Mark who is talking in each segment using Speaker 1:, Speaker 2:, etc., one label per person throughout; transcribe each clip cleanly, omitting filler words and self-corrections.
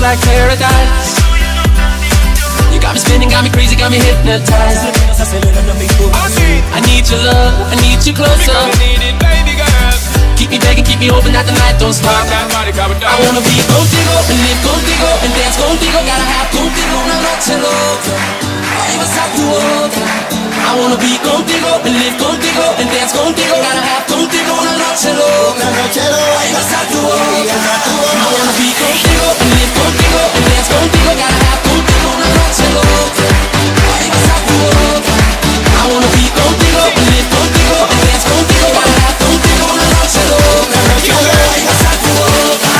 Speaker 1: like paradise. You got me spinning, got me crazy, got me hypnotized. I need your love, I need you closer. Keep me begging, keep me hoping that the night don't stop. I wanna be contigo and live contigo and dance contigo. Gotta have contigo una noche loca. Ahí vas a tu boca. I wanna be contigo and live contigo and dance contigo. Gotta have contigo una noche loca. Ahí vas a tu boca. I wanna be contigo and live contigo and dance contigo. Gotta have contigo una noche loca. Ahí vas a tu boca. I wanna be contigo and live contigo and dance contigo. Gotta have contigo una noche loca. Ahí vas a tu boca.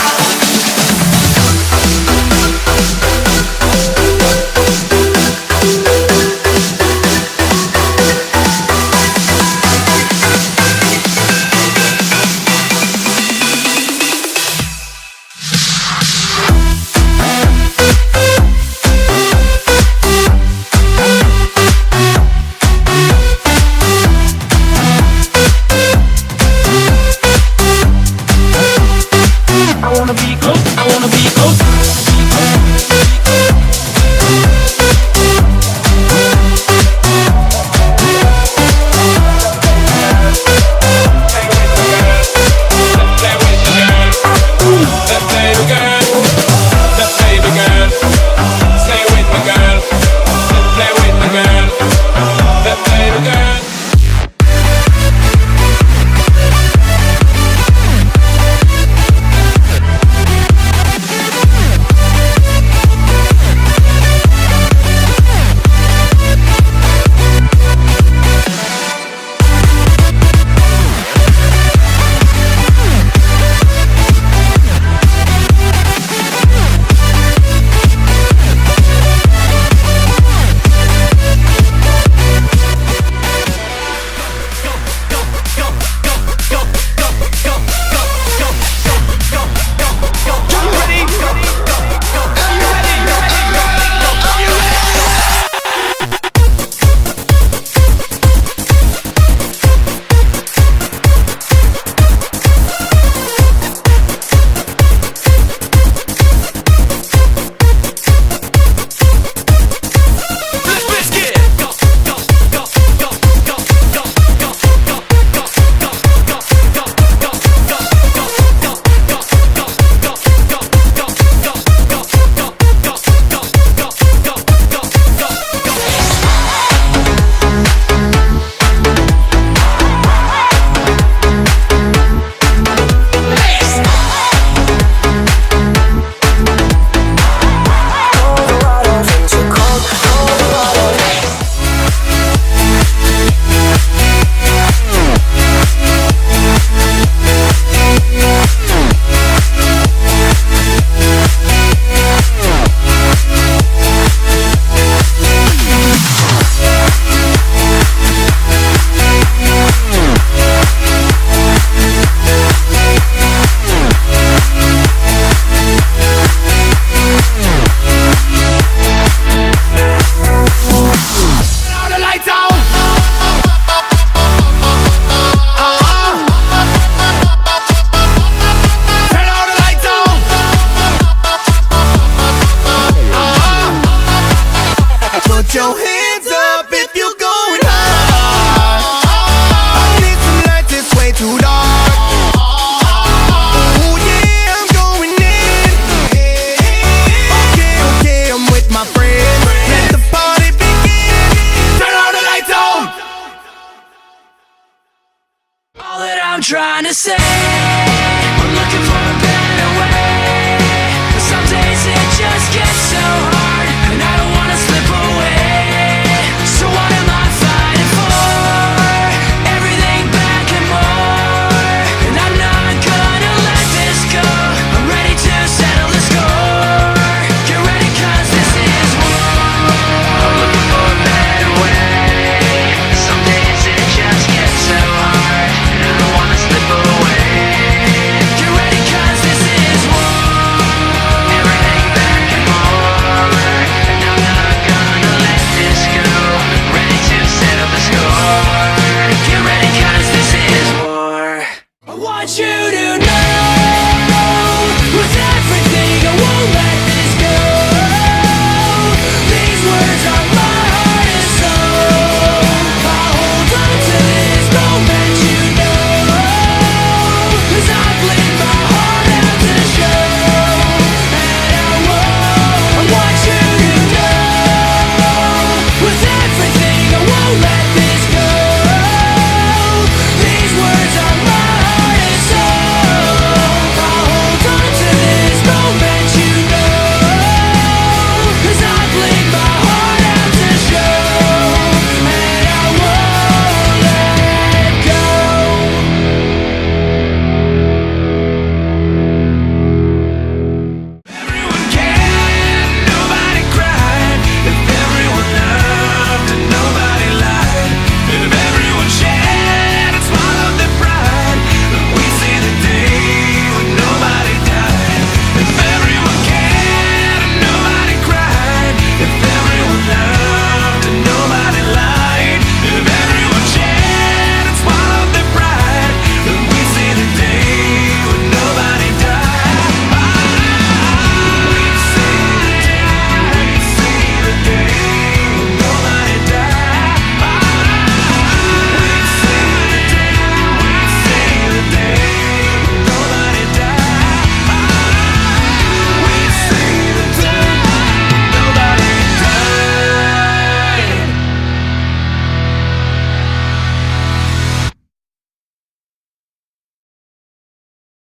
Speaker 2: Trying to say